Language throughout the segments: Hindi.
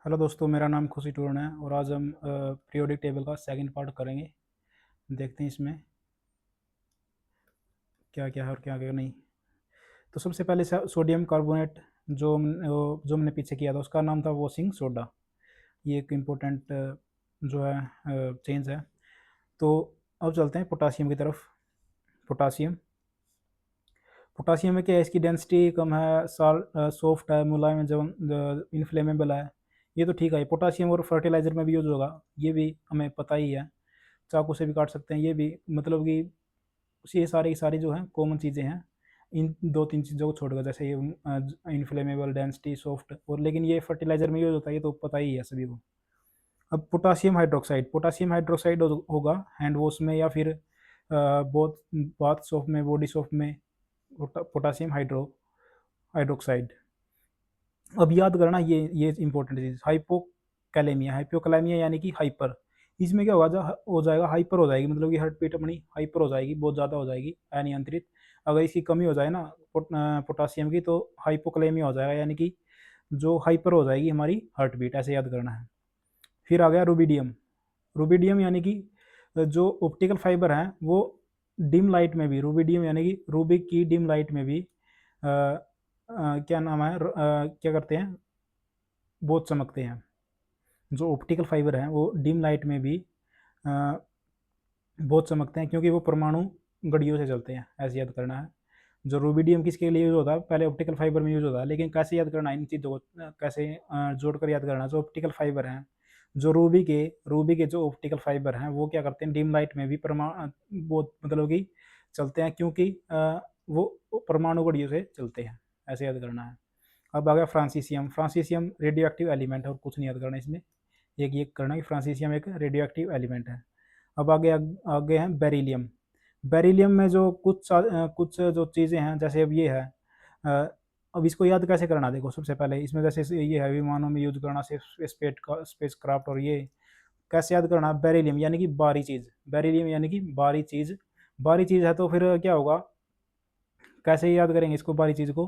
हेलो दोस्तों, मेरा नाम खुशी टूरन है और आज हम पीरियोडिक टेबल का सेकंड पार्ट करेंगे। देखते हैं इसमें क्या क्या है और क्या क्या नहीं। तो सबसे पहले सोडियम कार्बोनेट जो हमने पीछे किया था उसका नाम था वॉशिंग सोडा। ये एक इम्पोर्टेंट जो है चेंज है। तो अब चलते हैं पोटासियम की तरफ। पोटासियम पोटासियम में क्या है, इसकी डेंसिटी कम है, सॉफ्ट है, मुलायम है, जब इनफ्लेमेबल है। ये तो ठीक है। पोटासियम और फर्टिलाइज़र में भी यूज़ होगा, ये भी हमें पता ही है। चाकू से भी काट सकते हैं, ये भी मतलब कि ये सारी की सारी जो हैं कॉमन चीज़ें हैं। इन दो तीन चीज़ों को छोड़कर, जैसे ये इनफ्लेमेबल, डेंसिटी, सॉफ्ट, और लेकिन ये फर्टिलाइज़र में यूज़ होता है, ये तो पता ही है सभी को। अब पोटासियम हाइड्रोक्साइड होगा हैंड वॉश में या फिर बोथ बाथ सोप में, बॉडी सोप में। Potassium hydroxide. अब याद करना, ये इंपॉर्टेंट चीज़, हाइपोकैलेमिया यानी कि हाइपर। इसमें क्या होगा, हो जाएगा, हाइपर हो जाएगी, मतलब कि हार्ट बीट अपनी हाइपर हो जाएगी, बहुत ज़्यादा हो जाएगी अनियंत्रित। अगर इसकी कमी हो जाए ना पोटासियम की, तो हाइपोकैलेमिया हो जाएगा, यानी कि जो हाइपर हो जाएगी हमारी हार्ट बीट। ऐसे याद करना है। फिर आ गया रुबिडियम। रुबिडियम यानी कि जो ऑप्टिकल फाइबर हैं वो डिम लाइट में भी, रुबिडियम यानी कि रूबिक की डिम लाइट में भी क्या नाम है, क्या करते हैं, बहुत चमकते हैं। जो ऑप्टिकल फाइबर हैं वो डिम लाइट में भी अ, बहुत चमकते हैं, क्योंकि वो परमाणु घड़ियों से चलते हैं। ऐसे याद करना है। जो रूबिडियम किसके लिए यूज़ होता है, पहले ऑप्टिकल फाइबर में यूज़ होता है, लेकिन कैसे याद करना है इन चीज़ों को, कैसे जोड़कर याद करना है। जो ऑप्टिकल फाइबर हैं, जो रूबी के जो ऑप्टिकल फाइबर हैं वो क्या करते हैं, डिम लाइट में भी बहुत मतलब कि चलते हैं, क्योंकि वो परमाणु घड़ियों से चलते हैं। ऐसे याद करना है। अब आ गया फ्रांसीसियम। फ्रांसीसियम रेडियो एक्टिव एलिमेंट है, और कुछ नहीं याद करना इसमें। एक ये करना कि फ्रांसीसियम एक रेडियो एक्टिव एलिमेंट है। अब आगे हैं बेरिलियम। बेरिलियम में जो कुछ जो चीज़ें हैं, जैसे अब ये है, अ, अब इसको याद कैसे करना, देखो सबसे पहले इसमें जैसे ये है, विमानों में यूज करना, स्पेस क्राफ्ट, और ये कैसे याद करना, बेरिलियम यानी कि बारी चीज़। बेरिलियम यानी कि बारी चीज़। बारी चीज़ है तो फिर क्या होगा, कैसे याद करेंगे इसको, बारी चीज़ को,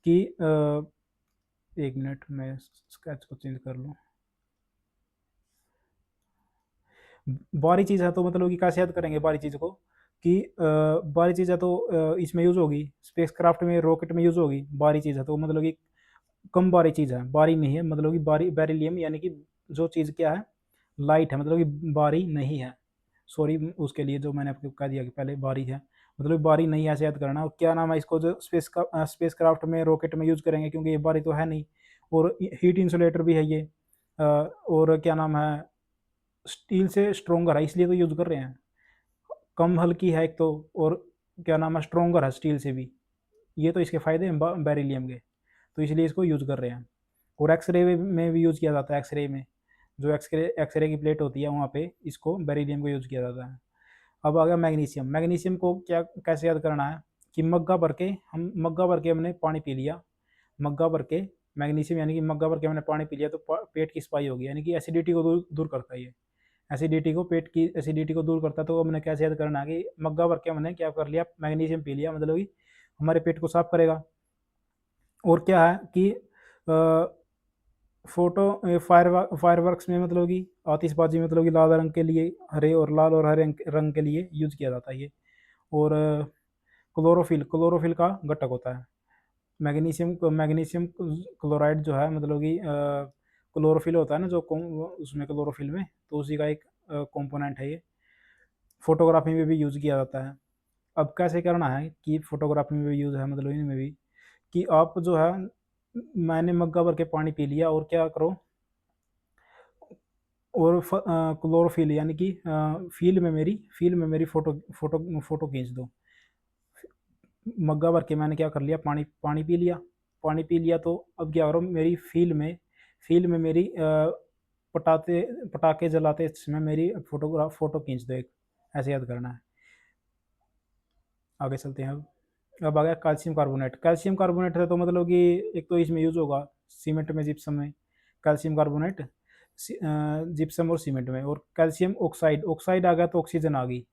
कि 1 मिनट में स्केच को चेंज कर लूँ। बारी चीज़ है तो मतलब कि कैसे याद करेंगे बारी चीज़ को, कि बारी चीज़ है तो इसमें यूज़ होगी, स्पेस क्राफ्ट में, रॉकेट में यूज़ होगी। बारी चीज़ है तो मतलब कि कम बारी चीज़ है, बारी नहीं है, मतलब कि बारी, बेरिलियम यानी कि जो चीज़ क्या है, लाइट है, मतलब कि बारी नहीं है। सॉरी उसके लिए जो मैंने आपको कह दिया कि पहले बारी है, मतलब बारी नहीं है, ऐसे याद करना। और क्या नाम है इसको, जो स्पेस क्राफ्ट में, रॉकेट में यूज़ करेंगे, क्योंकि ये बारी तो है नहीं। और हीट इंसुलेटर भी है ये। और क्या नाम है, स्टील से स्ट्रोंगर है, इसलिए तो यूज़ कर रहे हैं। कम हल्की है एक तो, और क्या नाम है, स्ट्रोंगर है स्टील से भी। ये तो इसके फ़ायदे हैं बेरिलियम के, तो इसलिए इसको यूज़ कर रहे हैं। और एक्सरे में भी यूज़ किया जाता है। एक्सरे में जो एक्सरे की प्लेट होती है, वहाँ पे इसको बेरिलियम को यूज़ किया जाता है। अब आ गया मैग्नीशियम। मैग्नीशियम को क्या कैसे याद करना है, कि मग्गा भर के हमने पानी पी लिया, मग्गा भर के मैग्नीशियम, यानी कि मग्गा भर के हमने पानी पी लिया, तो पेट की सफाई होगी, यानी कि एसिडिटी को दूर दूर करता है ये। पेट की एसिडिटी को दूर करता है। तो हमने कैसे याद करना है, कि मग्गा भर के हमने क्या कर लिया, मैग्नीशियम पी लिया, मतलब कि हमारे पेट को साफ करेगा। और क्या है कि फायरवर्क्स में, मतलब कि आतिशबाजी, मतलब कि लाल रंग के लिए, लाल और हरे रंग के लिए यूज़ किया जाता है ये। और क्लोरोफिल का घटक होता है। मैग्नीशियम क्लोराइड जो है, मतलब कि क्लोरोफिल होता है ना, उसमें क्लोरोफिल में, तो उसी का एक कंपोनेंट है ये। फोटोग्राफी में भी यूज़ किया जाता है। अब कैसे करना है, कि फोटोग्राफी में भी यूज़ है, मतलब इनमें भी, कि आप जो है, मैंने मग्गा भर के पानी पी लिया, और क्या करो, और क्लोरोफिल यानी कि फील्ड में मेरी फ़ोटो खींच दो। मग्गा भर के मैंने क्या कर लिया, पानी पानी पी लिया। पानी पी लिया तो अब क्या करो, मेरी फ़ील्ड में मेरी पटाते पटाखे जलाते समय मेरी फ़ोटो खींच दो एक। ऐसे याद करना है। आगे चलते हैं अब आ गया कैल्शियम कार्बोनेट। कैल्शियम कार्बोनेट है तो मतलब कि एक तो इसमें यूज़ होगा सीमेंट में, जिप्सम में। कैल्शियम कार्बोनेट जिप्सम और सीमेंट में। और कैल्शियम ऑक्साइड, ऑक्साइड आ गया तो ऑक्सीजन आ गई।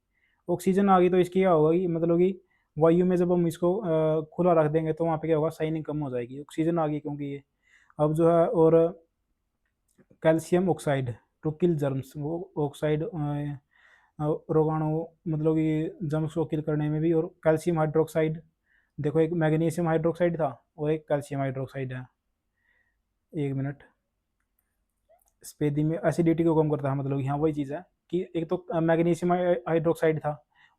ऑक्सीजन आ गई तो इसकी क्या होगा, कि मतलब कि वायु में जब हम इसको खुला रख देंगे, तो वहाँ पे क्या होगा, शाइनिंग कम हो जाएगी। ऑक्सीजन आ गई क्योंकि ये, अब जो है, और calcium oxide to kill germs, वो ऑक्साइड रोगाणु मतलब ये जर्म्स को किल करने में भी। और कैल्शियम हाइड्रोक्साइड, देखो एक मैग्नीशियम हाइड्रोक्साइड था और एक कैल्शियम हाइड्रोक्साइड है। एक मिनट, स्पेदी में एसिडिटी को कम करता है, मतलब यहाँ वही चीज़ है कि एक तो मैग्नीशियम हाइड्रोक्साइड था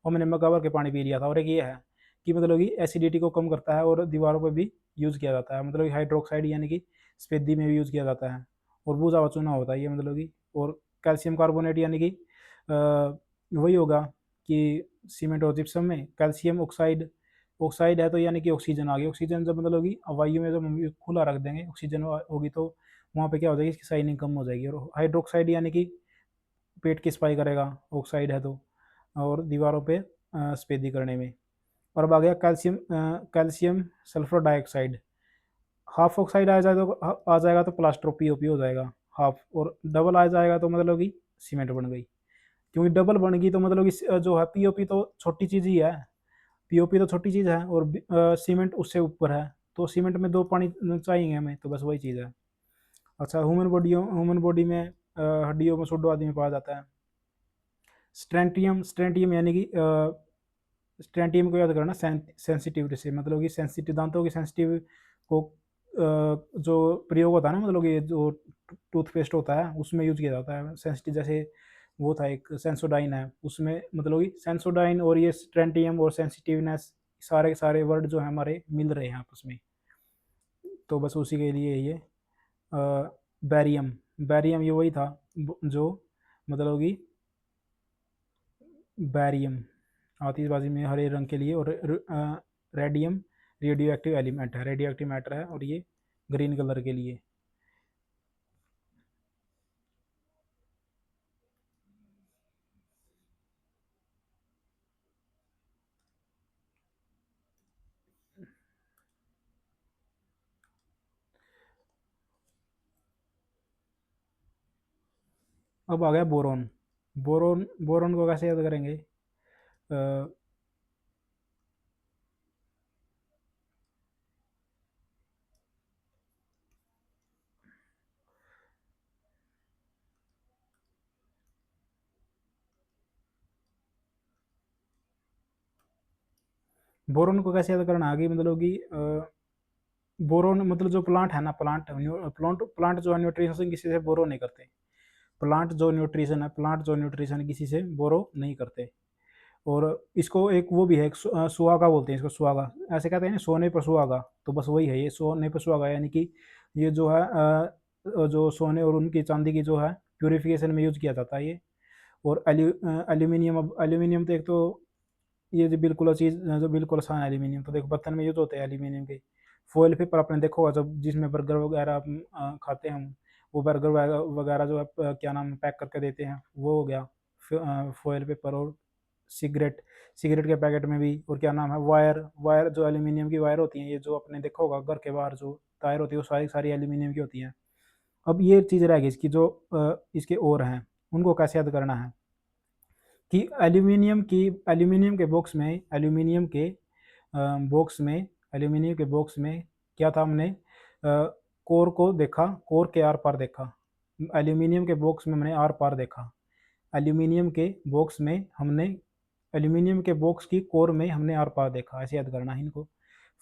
और मैंने मगावर के पानी पी लिया था, और एक ये है कि मतलब कि एसिडिटी को कम करता है और दीवारों पर भी यूज़ किया जाता है, मतलब हाइड्रोक्साइड यानी कि स्पेदी में भी यूज़ किया जाता है। और बूझा हुआ चूना होता है ये, मतलब कि। और कैल्शियम कार्बोनेट यानी कि वही होगा कि सीमेंट और जिप्सम में कैल्शियम ऑक्साइड, ऑक्साइड है तो यानी कि ऑक्सीजन आ गई। ऑक्सीजन जब मतलब कि वायु में जब हम खुला रख देंगे ऑक्सीजन होगी तो वहाँ पे क्या हो जाएगी, इसकी शाइनिंग कम हो जाएगी। और हाइड्रोक्साइड यानी कि पेट की सफाई करेगा, ऑक्साइड है तो, और दीवारों पे सफेदी करने में। और अब आ गया calcium, calcium sulphur dioxide. Half oxide आ जाएगा तो प्लास्टर ऑफ पीओपी हो जाएगा हाफ, और डबल आ जाएगा तो मतलब कि सीमेंट बन गई। क्योंकि डबल बन गई तो मतलब कि जो है पीओपी तो छोटी चीज़ ही है, पीओपी तो छोटी चीज़ है और सीमेंट उससे ऊपर है, तो सीमेंट में दो पानी चाहिए हमें, तो बस वही चीज़ है। अच्छा, ह्यूमन बॉडी में हड्डियों में सोडो आदि में पाया जाता है। स्ट्रेंटियम, स्ट्रेंटियम यानी कि स्ट्रेंटियम को याद करना सेंसिटिविटी से, मतलब कि सेंसिटिव दांतों की सेंसिटिव को जो प्रयोग होता है ना, मतलब कि जो टूथपेस्ट होता है उसमें यूज किया जाता है सेंसिटिव। जैसे वो था एक सेंसोडाइन है, उसमें मतलब कि सेंसोडाइन और ये स्ट्रेंटियम और सेंसिटिवनेस, सारे के सारे वर्ड जो है हमारे मिल रहे हैं आपस में। तो बस उसी के लिए ये बैरियम, बैरियम ये वही था जो मतलब कि बैरियम आतिशबाजी में हरे रंग के लिए, और रेडियम रेडियो एक्टिव एलिमेंट है, रेडियो एक्टिव मैटर है, और ये ग्रीन कलर के लिए। अब आ गया बोरोन। बोरोन, बोरोन को कैसे याद करेंगे? बोरोन को कैसे याद करना आगे, मतलब कि बोरोन मतलब जो प्लांट है ना, प्लांट जो है न्यूट्रिशन किसी से बोरो नहीं करते। प्लांट जो न्यूट्रिशन किसी से बोरो नहीं करते। और इसको एक वो भी है, एक सुहागा बोलते हैं इसको, सुहागा ऐसे कहते हैं ना, सोने पर सुहागा, तो बस वही है ये सोने पर सुहागा, यानी कि ये जो है जो सोने और उनकी चांदी की जो है प्यूरिफिकेशन में यूज किया जाता है ये। और एल्यूमिनियम, अब एल्यूमिनियम तो एक तो ये जो बिल्कुल चीज़ जो बिल्कुल आसान है, एल्यूमिनियम तो देखो बर्तन में यूज होते हैं एल्यूमिनियम के। फॉइल पेपर आपने देखा होगा, जब जिसमें बर्गर वगैरह खाते हैं हम, वो बर्गर वगैरह जो है क्या नाम है पैक करके देते हैं, वो हो गया फॉइल पेपर। और सिगरेट, सिगरेट के पैकेट में भी, और क्या नाम है वायर, वायर जो एल्यूमिनियम की वायर होती हैं, ये जो आपने देखा होगा घर के बाहर जो तार होती है वो सारी सारी एल्यूमिनियम की होती हैं। अब ये चीज़ रहेगी इसकी जो इसके और हैं, उनको कैसे याद करना है कि एल्यूमिनियम के बॉक्स में, बॉक्स में एल्यूमिनियम के बॉक्स में क्या था, हमने कोर को देखा, कोर के आर पार देखा। एल्यूमिनियम के बॉक्स में हमने आर पार देखा। एल्यूमिनियम के बॉक्स में हमने, एल्यूमिनियम के बॉक्स की कोर में हमने आर पार देखा, ऐसे याद करना है इनको।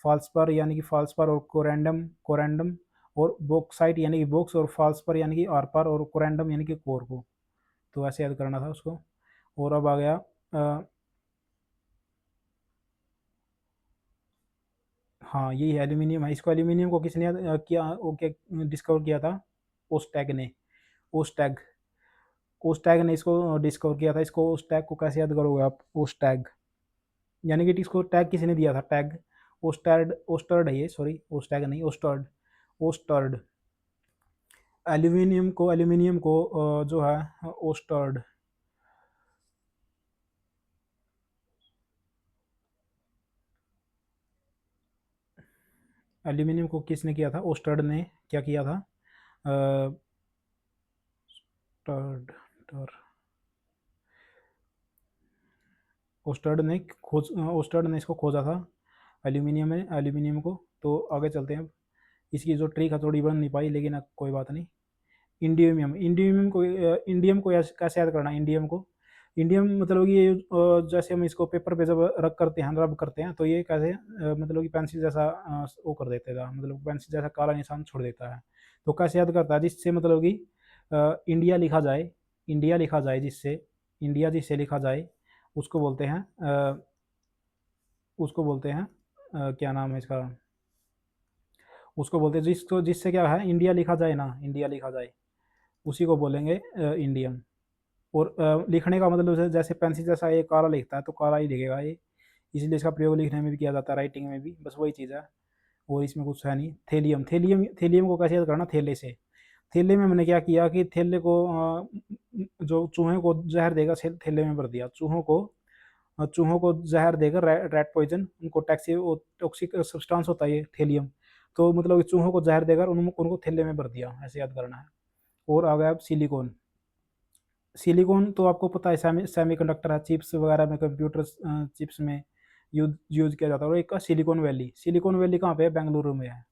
फाल्सपर यानी कि फाल्सपर, और कोरेंडम, कोरेंडम और बॉक्साइट यानी कि बॉक्स, और फाल्सपर यानी कि आर पार, और कोरेंडम यानी कि कोर को। तो ऐसे याद करना था उसको। और अब आ गया हाँ यही है एल्यूमिनियम है। इसको एल्यूमिनियम को किसने किया, वो क्या डिस्कवर किया था? ओस्टैग ने, ओस्टैग, ओस्टैग ने इसको डिस्कवर किया था। इसको ओस्टैग को कैसे याद करोगे आप? ओस्टैग यानी कि इसको टैग किसने दिया था? टैग ओस्टर्ड, ओस्टर्ड है ये, सॉरी ओस्टैग नहीं, ओस्टर्ड, ओस्टर्ड। एल्यूमिनियम को जो है ओस्टर्ड, एल्यूमिनियम को किसने किया था? ओस्टर्ड ने क्या किया था? टर्ड, टर ओस्टर्ड ने ओस्टर्ड ने इसको खोजा था, एल्यूमिनियम में, एल्यूमिनियम को। तो आगे चलते हैं। अब इसकी जो ट्रिक है थोड़ी बन नहीं पाई, लेकिन अब कोई बात नहीं। इंडियमियम, इंडियम को कैसे याद करना है इंडियम को? इंडियम मतलब कि ये जैसे हम इसको पेपर पे जब रब करते हैं, तो ये कैसे मतलब कि पेंसिल जैसा वो कर देता है, मतलब पेंसिल जैसा काला निशान छोड़ देता है। तो कैसे याद करता है? जिससे मतलब कि इंडिया लिखा जाए, इंडिया लिखा जाए जिससे, इंडिया जिससे लिखा जाए उसको बोलते हैं उसको बोलते हैं क्या नाम है इसका, उसको बोलते हैं जिसको, जिससे क्या है इंडिया लिखा जाए ना, इंडिया लिखा जाए, उसी को बोलेंगे इंडियन। और लिखने का मतलब जैसे पेंसिल जैसा ये काला लिखता है तो काला ही लिखेगा ये, इसलिए इसका प्रयोग लिखने में भी किया जाता है, राइटिंग में भी, बस वही चीज़ है, और इसमें कुछ है नहीं। थेलियम, थेलियम को कैसे याद करना? थैले से। थैले में मैंने क्या किया कि थैले को जो चूहे को जहर देगा थैले में भर दिया, चूहों को जहर देकर रेड पॉइजन, उनको टॉक्सिक सब्सटेंस होता है ये थैलियम, तो मतलब चूहों को जहर देकर उनको थैले में भर दिया, ऐसे याद करना है। और आ गया सिलिकॉन। सिलिकॉन तो आपको पता है सेमीकंडक्टर है, चिप्स वगैरह में, कंप्यूटर चिप्स में यूज किया जाता है। और एक सिलिकॉन वैली, सिलिकॉन वैली कहाँ पे है? बेंगलुरु में है।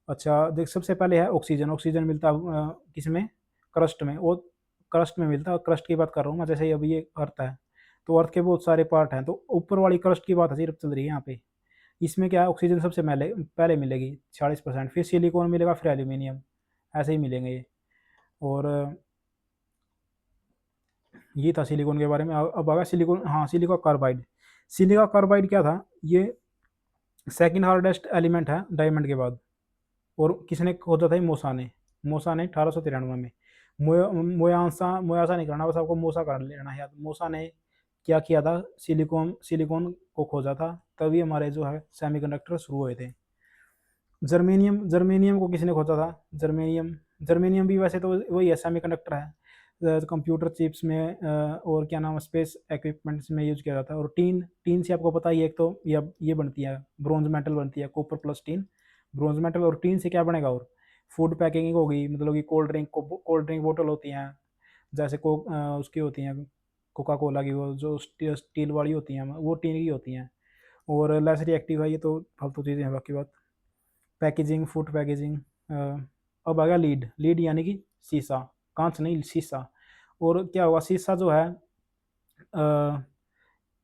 अच्छा देख, सबसे पहले है ऑक्सीजन, ऑक्सीजन मिलता है किसमें? क्रस्ट में, और क्रस्ट में मिलता है, क्रस्ट की बात कर रहा हूँ मैं, जैसे अभी ये अर्थ है तो अर्थ के बहुत सारे पार्ट हैं, तो ऊपर वाली क्रस्ट की बात है सिर्फ चल रही है यहाँ पे। इसमें क्या है, ऑक्सीजन सबसे पहले पहले मिलेगी 40%, फिर सिलिकॉन मिलेगा, फिर एल्यूमिनियम, ऐसे ही मिलेंगे ये। और ये था सिलिकॉन के बारे में। अब आगा सिलिकॉन, हाँ सिलिकॉन कार्बाइड। सिलिकॉन कार्बाइड क्या था? ये सेकंड हार्डेस्ट एलिमेंट है डायमंड के बाद। और किसने खोजा था? मोसा ने 1893 में। मोयासा नहीं करना, बस आपको मोसा कर लेना है। मोसा ने क्या किया था? सिलिकॉन सिलिकॉन को खोजा था, तभी हमारे जो है सेमीकंडक्टर शुरू हुए थे। जर्मेनियम, जर्मेनियम को किसने खोजा था? जर्मेनियम, जर्मेनियम भी वैसे तो वही है, सेमीकंडक्टर है, कंप्यूटर चिप्स में और क्या नाम, स्पेस इक्विपमेंट्स में यूज किया जाता है। और टीन, टीन से आपको पता ही है, एक तो ये बनती है ब्रॉन्ज मेटल बनती है, copper plus tin, bronze metal. और टीन से क्या बनेगा? और फूड पैकेजिंग होगी, मतलब कि कोल्ड ड्रिंक बोतल होती हैं, जैसे उसकी होती हैं कोका कोला की, वो जो स्टील वाली होती हैं वो टीन की होती हैं। और लेस रिएक्टिव है, ये तो फालतू चीज़ें हैं बाकी बात। Packaging, food packaging. अब आ गया लीड, लीड यानी कि शीशा, कांच नहीं शीशा। और क्या हुआ, शीशा जो है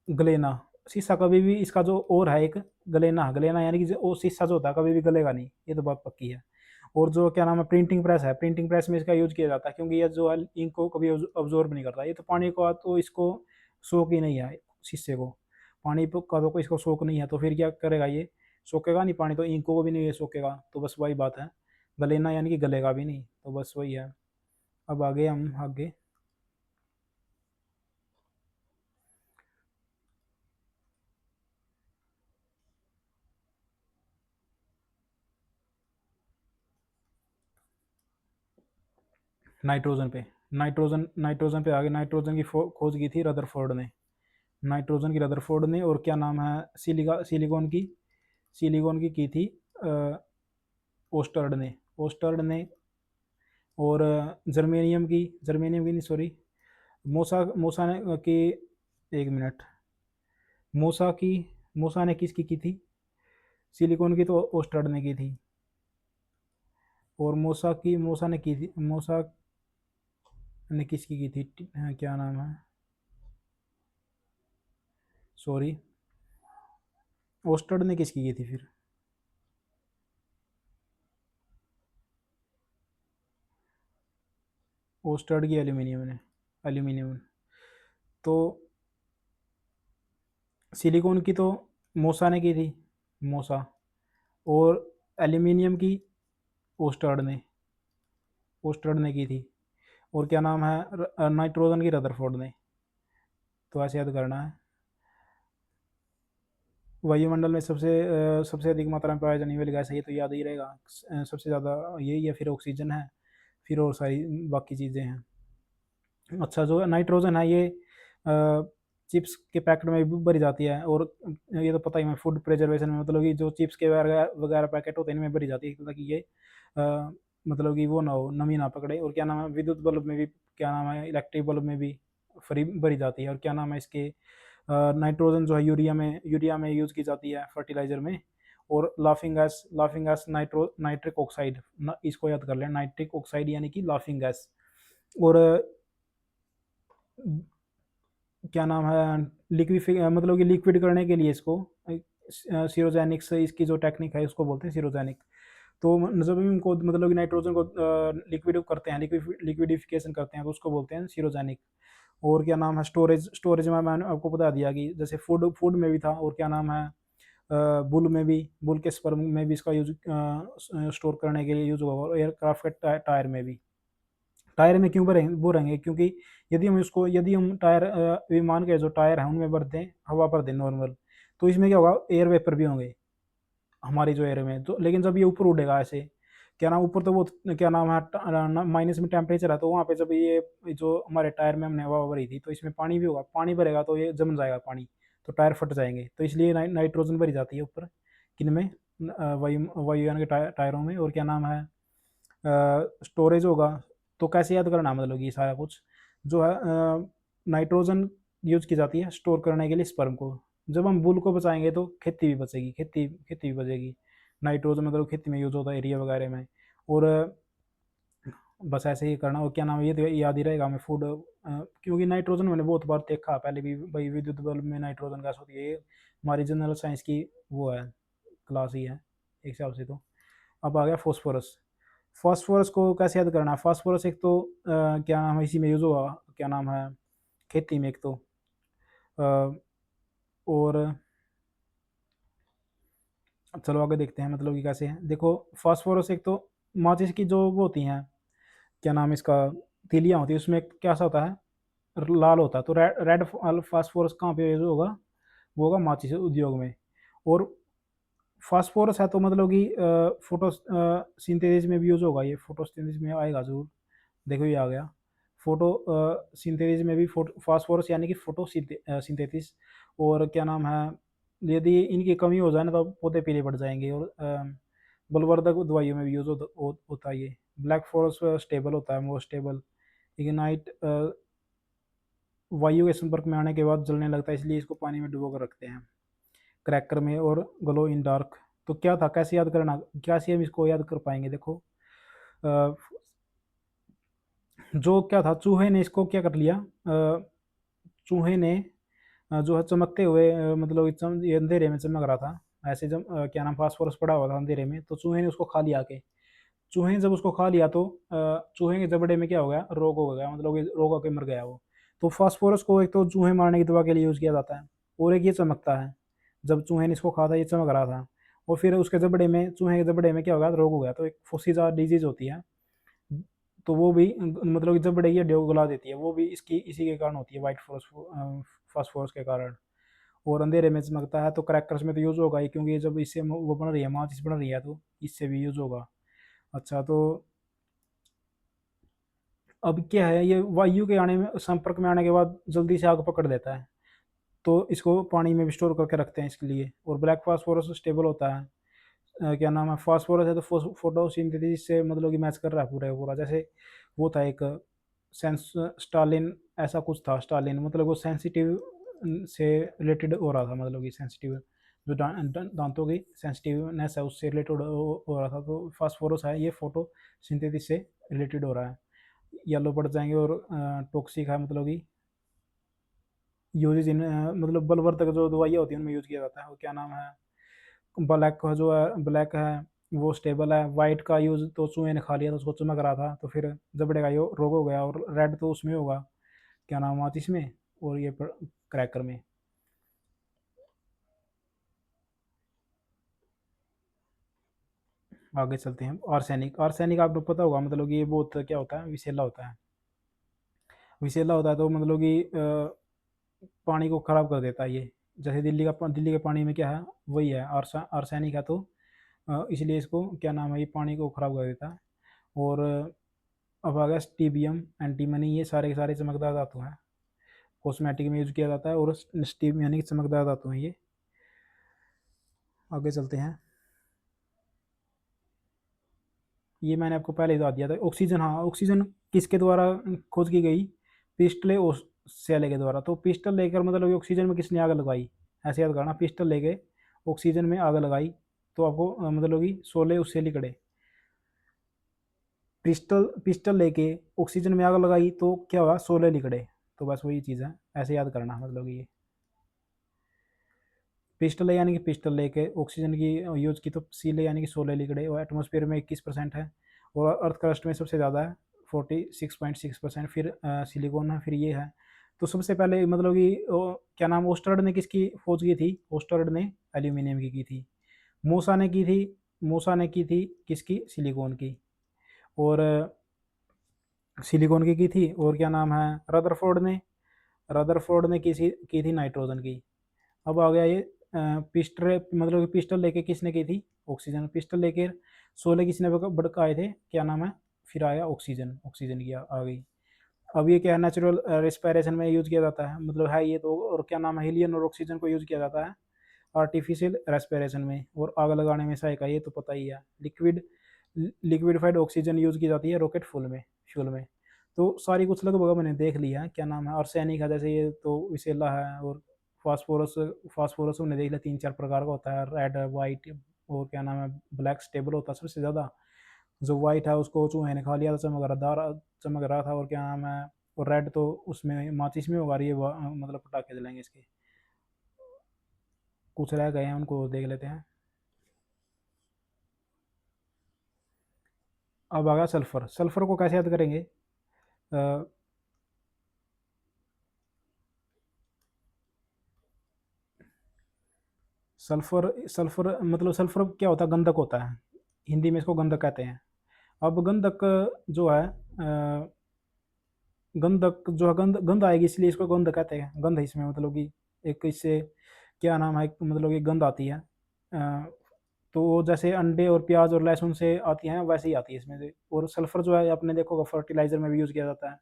गलेना, शीशा कभी भी, इसका जो और है एक गलेना, गलेना यानी कि वो शीशा जो होता है कभी भी गलेगा नहीं, ये तो बात पक्की है। और जो क्या नाम है, प्रिंटिंग प्रेस है, प्रिंटिंग प्रेस में इसका यूज किया जाता है, क्योंकि ये जो है इंक को कभी ऑब्जॉर्ब नहीं करता, ये तो पानी को तो इसको सोख ही नहीं है, शीशे को पानी का तो इसको सोख नहीं है, तो फिर क्या करेगा ये? सोखेगा नहीं पानी, तो इंक को भी नहीं ये सोखेगा, तो बस वही बात है, गलेना यानी कि गलेगा भी नहीं, तो बस वही है। अब आगे हम आगे नाइट्रोजन पे, नाइट्रोजन पे आगे, नाइट्रोजन की खोज की थी रदरफोर्ड ने, नाइट्रोजन की रदरफोर्ड ने। और क्या नाम है, सिलिकॉन की थी ओस्टर्ड ने, ओस्टर्ड ने। और जर्मेनियम की नहीं सॉरी, मूसा ने की, एक मिनट, मूसा की, मूसा ने किसकी की थी? सिलिकॉन की तो ओस्टर्ड ने की थी। और मूसा ने की थी, मूसा ने किसकी की थी? क्या नाम है, सॉरी, ओस्टर्ड ने किसकी की थी फिर? ओस्टर्ड की एल्यूमिनियम ने, एल्यूमिनियम। तो सिलिकॉन की तो मूसा ने की थी, मूसा। और एल्यूमिनियम की ओस्टर्ड ने, ओस्टर्ड ने की थी। और क्या नाम है, नाइट्रोजन की रदरफोर्ड ने। तो ऐसे याद करना है। वायुमंडल में सबसे अधिक मात्रा में पाया जाने वाली गैस है, ये तो याद ही रहेगा, सबसे ज़्यादा यही है, फिर ऑक्सीजन है, फिर और सारी बाकी चीज़ें हैं। अच्छा, जो नाइट्रोजन है ये चिप्स के पैकेट में भी भरी जाती है, और ये तो पता ही है, फूड प्रिजर्वेशन में, मतलब कि जो चिप्स के वगैरह वगैरह पैकेट होते हैं इनमें भरी जाती है, ताकि ये मतलब कि वो ना हो, नमी ना पकड़े। और क्या नाम है, विद्युत बल्ब में भी, क्या नाम है, इलेक्ट्रिक बल्ब में भी फ्री भरी जाती है। और क्या नाम है इसके, नाइट्रोजन जो है यूरिया में यूज़ की जाती है फर्टिलाइज़र में। और लाफिंग गैस नाइट्रिक ऑक्साइड, इसको याद कर लें, नाइट्रिक ऑक्साइड यानी कि लाफिंग गैस। और क्या नाम है, मतलब कि लिक्विड करने के लिए इसको सीरोजेनिक्स, इसकी जो टेक्निक है उसको बोलते हैं सीरोजेनिक। तो जब भी उनको मतलब कि नाइट्रोजन को लिक्विड करते हैं, लिक्विडिफिकेशन करते हैं, तो उसको बोलते हैं सीरोजेनिक। और क्या नाम है, स्टोरेज में मैंने आपको बता दिया कि जैसे फूड में भी था, और क्या नाम है, बुल में भी, बुल के स्पर्म में भी इसका यूज स्टोर करने के लिए यूज होगा, और एयरक्राफ्ट के टायर में भी। टायर में क्यों भरेंगे, क्योंकि यदि हम टायर, विमान के जो टायर हैं उनमें भर दें, हवा भर दें नॉर्मल, तो इसमें क्या होगा, एयर वेपर भी होंगे हमारी जो एयर में। तो लेकिन जब ये ऊपर उड़ेगा ऐसे, क्या नाम, ऊपर तो वो क्या नाम है माइनस में टेम्परेचर है, तो वहाँ पे जब ये जो हमारे टायर में हमने हवा भरी थी, तो इसमें पानी भी होगा, पानी भरेगा तो ये जम जाएगा पानी, तो टायर फट जाएंगे। तो इसलिए नाइट्रोजन भरी जाती है ऊपर, किन में, वायुयान के टायरों में। और क्या नाम है, स्टोरेज होगा। तो कैसे याद करना, मतलब कि सारा कुछ जो है, नाइट्रोजन यूज की जाती है स्टोर करने के लिए स्पर्म को। जब हम बुल को बचाएंगे तो खेती भी बचेगी, खेती भी बचेगी। नाइट्रोजन मतलब खेती में यूज होता है, एरिया वगैरह में। और बस ऐसे ही करना। और क्या नाम है, ये तो याद ही रहेगा हमें फूड, क्योंकि नाइट्रोजन मैंने बहुत बार देखा पहले भी भाई, विद्युत बल्ब में नाइट्रोजन गैस होती है। ये हमारी जनरल साइंस की वो है, क्लास ही है एक हिसाब से। तो अब आ गया फॉस्फोरस। फॉस्फोरस को कैसे याद करना है, फॉस्फोरस एक तो क्या नाम है, इसी में यूज हुआ, क्या नाम है, खेती में एक तो, अ, और चलो आगे देखते हैं मतलब कि कैसे है। देखो, फास्फोरस एक तो माचिस की जो वो होती हैं, क्या नाम है इसका, तीलियाँ होती है, उसमें क्या सा होता है, लाल होता है। तो रेड फास्फोरस कहाँ पे यूज होगा, वो होगा माचिस उद्योग में। और फास्फोरस है तो मतलब कि फोटो सिंथेसिस में भी यूज होगा, ये फोटो सिंथेसिस में आएगा जरूर। देखो ये आ गया, फोटो सिंथेसिस में भी फास्फोरस यानी कि फोटो सिंथेसिस। और क्या नाम है, यदि इनकी कमी हो जाए ना तो पौधे पीले पड़ जाएंगे। और बलवर्धक दवाइयों में भी यूज होता है ये। ब्लैक फॉरेस्ट स्टेबल होता है, मोर स्टेबल। इग्नाइट वायु के संपर्क में आने के बाद जलने लगता है, इसलिए इसको पानी में डुबो कर रखते हैं क्रैकर में। और ग्लो इन डार्क। तो क्या था, कैसे याद करना, कैसे हम इसको याद कर पाएंगे, देखो, अ, जो क्या था, चूहे ने इसको क्या कर लिया, चूहे ने जो है चमकते हुए, मतलब ये अंधेरे में चमक रहा था, ऐसे जब क्या नाम, फास्फोरस पड़ा हुआ था अंधेरे में, तो चूहे ने उसको खा लिया के। चूहे ने जब उसको खा लिया तो चूहे के जबड़े में क्या हो गया, रोग हो गया, मतलब कि रोग होकर मर गया वो। तो फास्फोरस को एक तो चूहे मारने की दवा के लिए यूज़ किया जाता है, और एक ये चमकता है, जब चूहे ने इसको खाया था ये चमक रहा था। और फिर उसके जबड़े में, चूहे के जबड़े में क्या हो गया, रोग हो गया, तो एक फुफ्फुसा डिजीज होती है, तो वो भी मतलब कि जबड़े की हड्डियों को गला देती है, वो भी इसकी इसी के कारण होती है, वाइट फास्फोरस के कारण। और अंधेरे में चमकता है, तो क्रैकर्स में तो यूज़ होगा ही, क्योंकि जब इससे वो बन रही है, माचिस बन रही है, तो इससे भी यूज़ होगा। अच्छा, तो अब क्या है, ये वायु के आने में, संपर्क में आने के बाद जल्दी से आग पकड़ लेता है, तो इसको पानी में भी स्टोर करके रखते हैं इसके लिए। और ब्लैक फास्फोरस स्टेबल होता है, क्या नाम है, फास्फोरस है तो फोटोसिंथेसिस से मतलब कि मैच कर रहा है पूरा पूरा। जैसे वो था एक सेंस स्टालिन, ऐसा कुछ था स्टालिन, मतलब वो सेंसिटिव से रिलेटेड हो रहा था, मतलब कि सेंसिटिव जो दांतों की सेंसिटिवनेस है उससे रिलेटेड हो रहा था। तो फास्फोरस है, ये फोटो सिंथेसिस से रिलेटेड हो रहा है। येलो पड़ जाएंगे। और टॉक्सिक है, मतलब कि यूज इन मतलब बलवर्धक जो दवाइयाँ होती हैं उनमें यूज़ किया जाता है। और क्या नाम है, ब्लैक का जो है, ब्लैक है वो स्टेबल है। वाइट का यूज़ तो चूहे ने खा लिया, तो उसको चमक रहा था, तो फिर जबड़े का ये रोग हो गया। और रेड तो उसमें होगा, क्या नाम, माचिस में, और ये क्रैकर में। आगे चलते हैं। आर्सेनिक, आर्सेनिक आपको पता होगा, मतलब कि ये बहुत क्या होता है, विषैला होता है। विषैला होता है तो मतलब कि पानी को खराब कर देता है ये। जैसे दिल्ली के पानी में क्या है, वही है, आर्सेनिक है। तो इसलिए इसको क्या नाम है, ये पानी को खराब कर देता है। और अब आ गया स्टीबियम, एंटीमनी, ये सारे के सारे चमकदार धातु हैं, कॉस्मेटिक में यूज किया जाता है। और स्टीम यानी कि चमकदार धातु हैं ये। आगे चलते हैं। ये मैंने आपको पहले ही बता दिया था। ऑक्सीजन, हाँ, ऑक्सीजन किसके द्वारा खोज की गई, पिस्टले सेले के द्वारा। तो पिस्टल लेकर मतलब कि ऑक्सीजन में किसने आग लगाई, ऐसे याद करना, पिस्टल लेके ऑक्सीजन में आग लगाई तो आपको मतलब कि 16 उससे लिकड़े। पिस्टल पिस्टल लेके ऑक्सीजन में आग लगाई तो क्या हुआ, 16 लिकड़े। तो बस वही चीज़ है, ऐसे याद करना मतलब ये पिस्टल है यानी कि पिस्टल लेके ऑक्सीजन की यूज की तो सीले यानी कि 16 लिकड़े, और एटमॉस्फेयर में 21% है, और अर्थ क्रस्ट में सबसे ज़्यादा है 46.6%। फिर सिलिकॉन है, फिर ये है। तो सबसे पहले मतलब कि क्या नाम, ओस्टर्ड ने किसकी खोज की थी, ओस्टर्ड ने एल्यूमिनियम की थी। मूसा ने की थी, मूसा ने की थी किसकी, सिलिकॉन की। और सिलिकॉन की थी। और क्या नाम है, रदरफोर्ड ने, रदरफोर्ड ने की थी नाइट्रोजन की। अब आ गया ये पिस्टल, मतलब कि पिस्टल लेके किसने की थी, ऑक्सीजन। पिस्टल लेके 16 किसने भड़काए थे, क्या नाम है, फिर आया ऑक्सीजन, ऑक्सीजन की आ गई। अब ये क्या है, नेचुरल रेस्पिरेशन में यूज किया जाता है, मतलब है ये तो। और क्या नाम है, हीलियम और ऑक्सीजन को यूज किया जाता है आर्टिफिशियल रेस्पिरेशन में, और आग लगाने में सहायक है, ये तो पता ही है। लिक्विडिफाइड ऑक्सीजन यूज की जाती है रॉकेट फ्यूल में। तो सारी कुछ लगभग मैंने देख लिया है, क्या नाम है, आर्सेनिक है जैसे, ये तो विषैला है। और फास्फोरस, फास्फोरस हमने देख लिया 3-4 प्रकार का होता है, रेड, वाइट, और क्या नाम है, ब्लैक स्टेबल होता है सबसे ज़्यादा। जो वाइट है उसको चूहे ने खा लिया था, चमक रहा था। और क्या नाम है, और रेड तो उसमें माचिस में होगा, ये मतलब पटाखे जलाएंगे इसके। कुछ रह गए हैं, उनको देख लेते हैं। अब आ गया सल्फर। सल्फर को कैसे याद करेंगे, सल्फर, सल्फर मतलब सल्फर क्या होता है, गंधक होता है, हिंदी में इसको गंधक कहते हैं। अब गंधक जो है गंधक जो है, गंध आएगी, इसलिए इसको गंध कहते हैं। गंध है इसमें, मतलब कि एक इससे क्या नाम है, मतलब कि गंध आती है। तो वो जैसे अंडे और प्याज और लहसुन से आती है, वैसे ही आती है इसमें से। और सल्फर जो है, आपने देखोगा फर्टिलाइजर में भी यूज़ किया जाता है।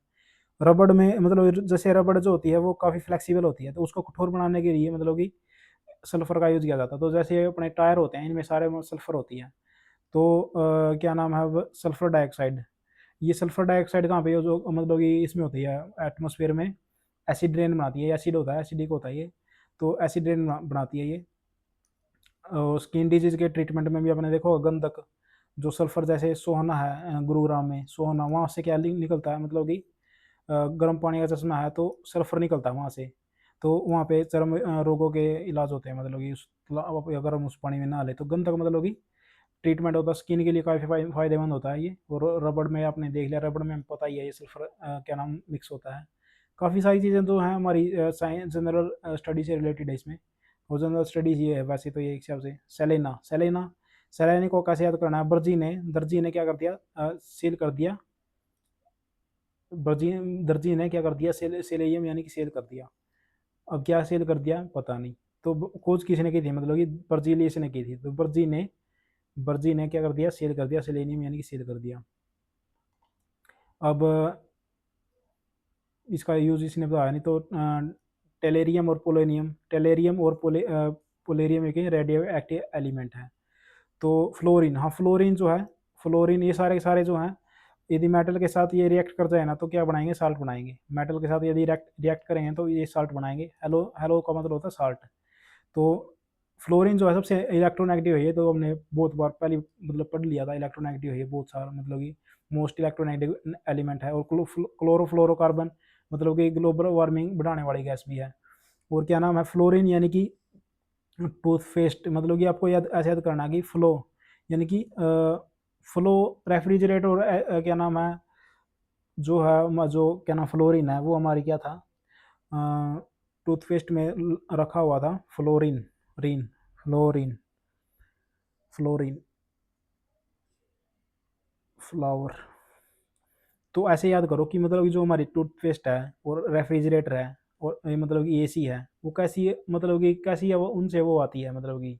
रबड़ में, मतलब जैसे रबड़ जो होती है वो काफ़ी फ्लेक्सिबल होती है, तो उसको कठोर बनाने के लिए मतलब कि सल्फर का यूज़ किया जाता है। तो जैसे अपने टायर होते हैं, इनमें सारे में सल्फर होती है। तो क्या नाम है, अब सल्फर डाइऑक्साइड। ये सल्फर डाइऑक्साइड कहाँ पे, जो मतलब कि इसमें होती है एटमॉस्फेयर में, एसिड रेन बनाती है। एसिड होता है, एसिडिक होता है ये, तो एसिड रेन बनाती है ये। और स्किन डिजीज के ट्रीटमेंट में भी आपने देखो गंधक, जो सल्फर जैसे सोहना है, गुरुग्राम में सोहना, वहाँ से क्या निकलता है, मतलब कि गर्म पानी का चश्मा है तो सल्फर निकलता है वहाँ से। तो वहाँ पे चर्म रोगों के इलाज होते हैं, मतलब कि अगर हम उस पानी में ना ले तो गंधक मतलब कि ट्रीटमेंट होता है, स्किन के लिए काफ़ी फायदेमंद होता है ये। और रबड़ में आपने देख लिया, रबड़ में हमें पता ही है ये सल्फर क्या नाम मिक्स होता है। काफ़ी सारी चीज़ें जो हैं हमारी साइंस जनरल स्टडी से रिलेटेड है इसमें। और जनरल स्टडीज़ ये है वैसे तो, ये एक हिसाब से सेलेना, सेलेना को कैसे याद करना है, दर्जी ने क्या कर दिया, सील कर दिया। दर्जी ने क्या कर दिया, सेलेनियम यानी कि सेल कर दिया। अब क्या सेल कर दिया पता नहीं। तो खोज किसने की थी, मतलब कि बर्जीलियस ने की थी। तो बर्जी ने क्या कर दिया, सेल कर दिया, सेलेनियम यानी कि सेल कर दिया। अब इसका यूज इसने बताया नहीं। तो टेलेरियम और पोलोनियम, टेलेरियम और पोलेरियम एक रेडियो एक्टिव एलिमेंट है। तो फ्लोरीन, हाँ फ्लोरीन जो है, फ्लोरीन, ये सारे के सारे जो हैं, यदि मेटल के साथ ये रिएक्ट कर जाए ना तो क्या बनाएंगे, साल्ट बनाएंगे। मेटल के साथ यदि रिएक्ट करेंगे तो ये साल्ट बनाएंगे। हेलो हेलो का मतलब होता है साल्ट। तो फ्लोरीन जो है सबसे इलेक्ट्रोनेगेटिव है, ये तो हमने बहुत बार पहले मतलब पढ़ लिया था, इलेक्ट्रोनेगेटिव है ये बहुत सारा, मतलब कि मोस्ट इलेक्ट्रोनेगेटिव एलिमेंट है। और क्लोरोफ्लोरोकार्बन, मतलब कि ग्लोबल वार्मिंग बढ़ाने वाली गैस भी है। और क्या नाम है, फ्लोरीन यानी कि टूथपेस्ट, मतलब कि आपको याद ऐसे याद करना कि फ्लो यानी कि फ्लो, रेफ्रिजरेटर, और क्या नाम है, जो है जो क्या नाम फ्लोरीन है वो हमारी क्या था, टूथपेस्ट में रखा हुआ था फ्लोरीन, रीन, फ्लोरीन, फ्लोरीन, फ्लावर। तो ऐसे याद करो कि मतलब कि जो हमारी टूथपेस्ट है और रेफ्रिजरेटर है और मतलब कि एसी है, वो कैसी है, मतलब कि कैसी है वो, उनसे वो आती है, मतलब कि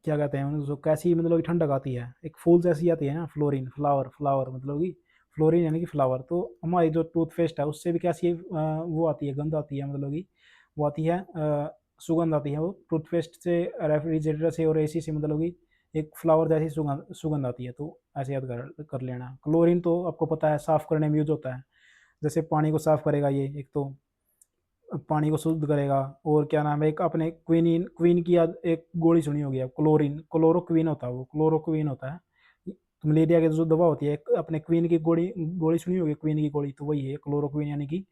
क्या कहते हैं उसको, कैसी मतलब कि ठंडक आती है, एक फूल जैसी आती है ना, फ्लोरीन, फ्लावर, फ्लावर मतलब कि फ्लोरीन यानी कि फ्लावर। तो हमारी जो टूथपेस्ट है उससे भी कैसी वो आती है, गंध आती है, मतलब कि वो आती है, सुगंध आती है वो टूथपेस्ट से, रेफ्रिजरेटर से और एसी से, मतलब कि एक फ्लावर जैसी सुगंध सुगंध आती है। तो ऐसे याद कर लेना। क्लोरीन तो आपको पता है साफ़ करने में यूज होता है, जैसे पानी को साफ़ करेगा ये, एक तो पानी को शुद्ध करेगा। और क्या नाम है, एक अपने क्विनिन क्वीन की याद एक गोली सुनी होगी आप, क्लोरीन, क्लोरोक्वीन होता है वो, क्लोरोक्वीन होता है। तो मलेरिया की जो दवा होती है, अपने क्वीन की गोली गोली सुनी होगी, क्वीन की गोली, तो वही है क्लोरोक्वीन, यानी कि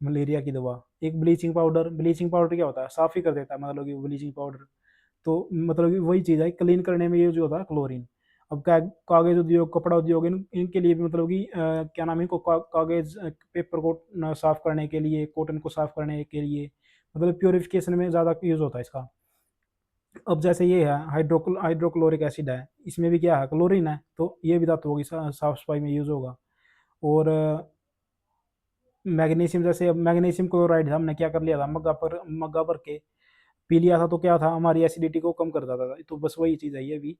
मलेरिया की दवा। एक ब्लीचिंग पाउडर, ब्लीचिंग पाउडर क्या होता है, साफ ही कर देता है, मतलब कि ब्लीचिंग पाउडर। तो मतलब कि वही चीज़ है, क्लीन करने में यूज होता है क्लोरीन। अब कागज उद्योग, कपड़ा उद्योग, इनके लिए भी मतलब कि क्या नाम है, इनको कागज, पेपर को साफ करने के लिए, कॉटन को साफ करने के लिए, मतलब प्योरिफिकेशन में ज़्यादा यूज होता है इसका। अब जैसे ये है हाइड्रोक्लोरिक एसिड है, इसमें भी क्या है, क्लोरीन है, तो ये भी धातु होगी, साफ सफाई में यूज होगा। और मैग्नीशियम, जैसे अब मैग्नीशियम क्लोराइड हमने क्या कर लिया था, मग्गा भर के पी लिया था, तो क्या था, हमारी एसिडिटी को कम कर देता था। तो बस वही चीज़ है ये भी,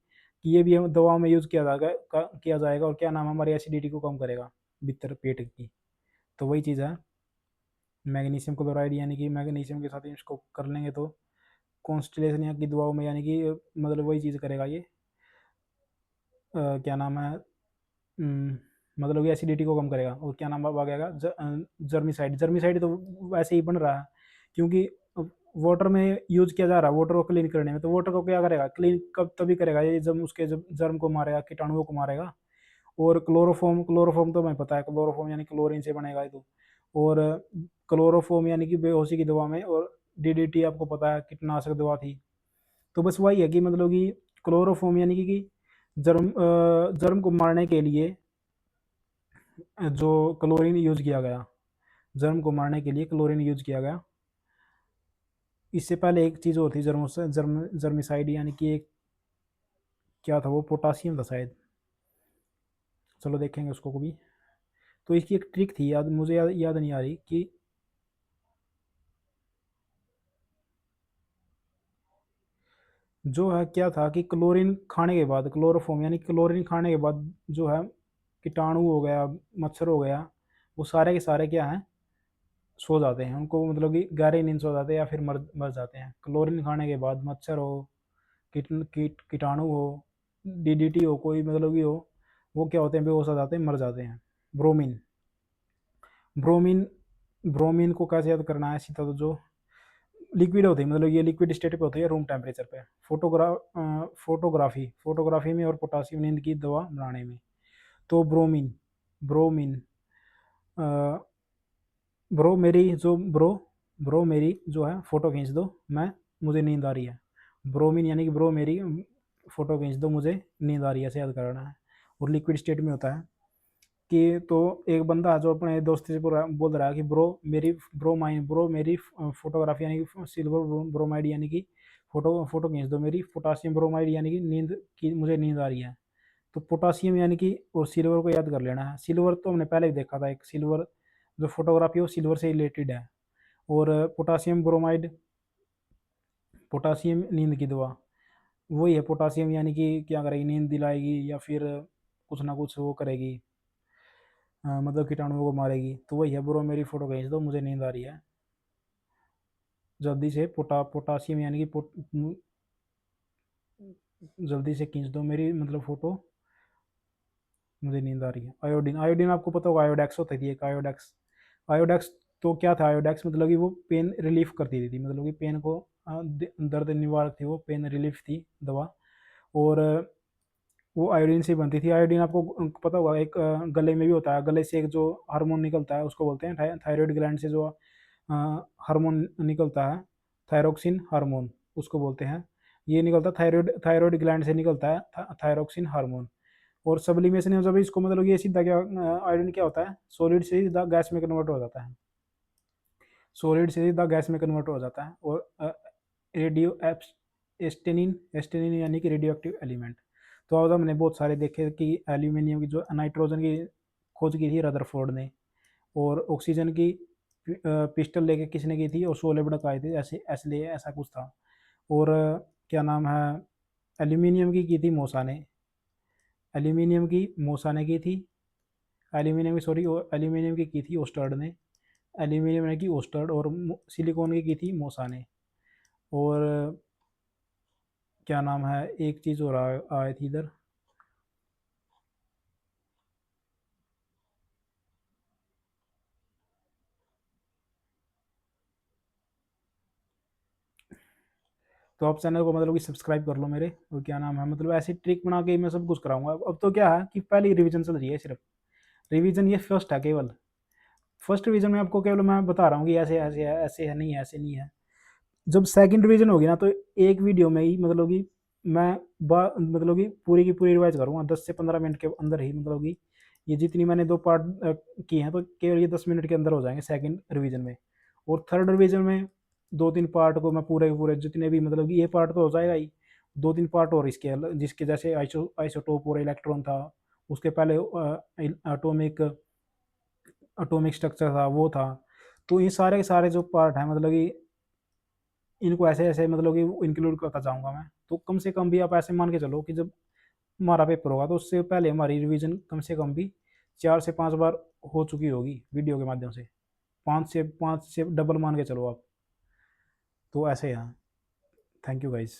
कि ये भी हम दवाओं में यूज़ किया जाएगा, और क्या नाम है, हमारी एसिडिटी को कम करेगा भीतर पेट की। तो वही चीज़ है मैग्नीशियम क्लोराइड, यानी कि मैग्नीशियम के साथ इसको कर लेंगे तो कॉन्स्टिलेशन यहाँ की दवाओं में, यानी कि मतलब वही चीज़ करेगा ये। क्या नाम है, मतलब कि एसिडिटी को कम करेगा। और क्या नाम अब आ गया, जर्मिसाइड। जर्मिसाइड तो वैसे ही बन रहा है, क्योंकि वाटर में यूज किया जा रहा है, वाटर को क्लीन करने में। तो वाटर को क्या करेगा, क्लीन कब तभी करेगा ये जब उसके जब जर्म को मारेगा, कीटाणुओं को मारेगा। और क्लोरोफॉर्म, क्लोरोफॉर्म तो हमें पता है, क्लोरोफॉर्म यानी क्लोरीन से बनेगा ये तो। और क्लोरोफॉर्म यानी कि बेहोशी की दवा में। और डीडीटी आपको पता है कीटनाशक दवा थी। तो बस वही है कि मतलब कि क्लोरोफॉर्म यानी कि जर्म को मारने के लिए जो क्लोरीन यूज किया गया, जर्म को मारने के लिए क्लोरीन यूज किया गया। इससे पहले एक चीज़ और थी, जर्मिसाइड, यानी कि एक क्या था वो, पोटासियम था शायद। चलो देखेंगे उसको कभी। तो इसकी एक ट्रिक थी, याद मुझे याद नहीं आ रही कि जो है क्या था, कि क्लोरीन खाने के बाद, क्लोरोफॉर्म यानी क्लोरीन खाने के बाद जो है कीटाणु हो गया, मच्छर हो गया, वो सारे के सारे क्या हैं, सो जाते हैं। उनको मतलब कि गहरी नींद सो जाते हैं, या फिर मर मर जाते हैं। क्लोरीन खाने के बाद मच्छर हो, कीटाणु हो, डीडीटी हो, कोई मतलब कि हो, वो क्या होते हैं, बेहोश हो जाते हैं, मर जाते हैं। ब्रोमीन, ब्रोमीन ब्रोमीन को कैसे याद करना है, सीधा तो जो लिक्विड होती है, मतलब ये लिक्विड स्टेट पे होती है रूम टेम्परेचर पे। फोटोग्राफी में, और पोटासियम नींद की दवा बनाने में। तो ब्रोमीन, ब्रोमीन ब्रो मेरी जो ब्रो ब्रो मेरी जो है फ़ोटो खींच दो, मैं मुझे नींद आ रही है। ब्रोमीन यानी कि ब्रो मेरी फ़ोटो खींच दो, मुझे नींद आ रही है, ऐसे याद करना है। और लिक्विड स्टेट में होता है कि तो एक बंदा है जो अपने दोस्त से बोल रहा है कि ब्रो मेरी फोटोग्राफी, यानी कि सिल्वर ब्रोमाइड, यानी कि फ़ोटो खींच दो मेरी, पोटासियम ब्रोमाइड, यानी कि नींद की, मुझे नींद आ रही है। तो पोटासियम यानी कि, और सिल्वर को याद कर लेना है। सिल्वर तो हमने पहले भी देखा था, एक सिल्वर जो फोटोग्राफी है वो सिल्वर से रिलेटेड है। और पोटासियम ब्रोमाइड, पोटासियम नींद की दवा, वही है। पोटासियम यानी कि क्या करेगी, नींद दिलाएगी, या फिर कुछ ना कुछ वो करेगी, मतलब कीटाणुओं को मारेगी। तो वही है, ब्रो मेरी फ़ोटो खींच दो, मुझे नींद आ रही है, जल्दी से पोटासियम यानी कि जल्दी से खींच दो मेरी मतलब फ़ोटो, मुझे नींद आ रही है। आयोडीन, आयोडीन आपको पता होगा, आयोडेक्स होती थी एक, आयोडेक्स। आयोडेक्स तो क्या था, आयोडेक्स मतलब कि वो पेन रिलीफ करती थी, मतलब कि पेन को दर्द निवारक थी, वो पेन रिलीफ थी दवा। और वो आयोडीन से बनती थी। आयोडीन आपको पता होगा, एक गले में भी होता है, गले से एक जो हार्मोन निकलता है उसको बोलते हैं थायराइड ग्लैंड से जो हार्मोन निकलता है, थायरोक्सिन हार्मोन उसको बोलते हैं। ये निकलता है थायराइड थायराइड ग्लैंड से निकलता है थायरोक्सिन हार्मोन। और सब्लिमेशन जब इसको मतलब ये सीधा क्या, आयोडीन क्या होता है, सॉलिड से सीधा गैस में कन्वर्ट हो जाता है, सॉलिड से सीधा गैस में कन्वर्ट हो जाता है। और रेडियो एस्टेनिन, एस्टेनिन यानी कि रेडियो एक्टिव एलिमेंट। तो आज हमने बहुत सारे देखे कि एल्यूमिनियम की जो नाइट्रोजन की खोज की थी रदरफोर्ड ने, और ऑक्सीजन की पिस्टल लेके किसने की थी, और शोले भड़काए थे, ऐसे इसलिए ऐसा कुछ था। और क्या नाम है, एल्यूमिनियम की थी मूसा ने, एल्यूमिनियम की मूसा ने की थी, एल्यूमिनियम की सॉरी एल्यूमिनियम की थी ओस्टर्ड ने, एल्यूमिनियम ने की ओस्टर्ड। और सिलिकॉन की थी मूसा ने। और क्या नाम है, एक चीज़ और आए थी इधर, तो आप चैनल को मतलब कि सब्सक्राइब कर लो मेरे, और क्या नाम है, मतलब ऐसी ट्रिक बना के मैं सब कुछ कराऊंगा। अब तो क्या है कि पहली रिवीजन चल रही है सिर्फ, रिवीजन ये फर्स्ट है केवल। फर्स्ट रिवीजन में आपको केवल मैं बता रहा हूँ कि ऐसे ऐसे है, ऐसे है, नहीं है, ऐसे नहीं है। जब सेकंड रिवीजन होगी ना, तो एक वीडियो में ही मतलब कि मैं मतलब कि पूरी की पूरी रिवाइज करूँगा 10 से 15 मिनट के अंदर ही, मतलब कि ये जितनी मैंने 2 पार्ट किए हैं, तो केवल ये 10 मिनट के अंदर हो जाएंगे सेकंड रिवीजन में। और थर्ड रिवीजन में 2-3 पार्ट को मैं पूरे के पूरे जितने भी, मतलब कि ये पार्ट तो हो जाएगा ही, 2-3 पार्ट और इसके जिसके जैसे आइसोटोप और इलेक्ट्रॉन था, उसके पहले एटॉमिक एटॉमिक स्ट्रक्चर था, वो था। तो ये सारे के सारे जो पार्ट हैं, मतलब कि इनको ऐसे ऐसे मतलब कि इंक्लूड करता जाऊंगा मैं। तो कम से कम भी आप ऐसे मान के चलो कि जब हमारा पेपर होगा, तो उससे पहले हमारी रिवीजन कम से कम भी 4 से 5 बार हो चुकी होगी वीडियो के माध्यम से, 5 से डबल मान के चलो आप। तो ऐसे हैं। Thank you guys.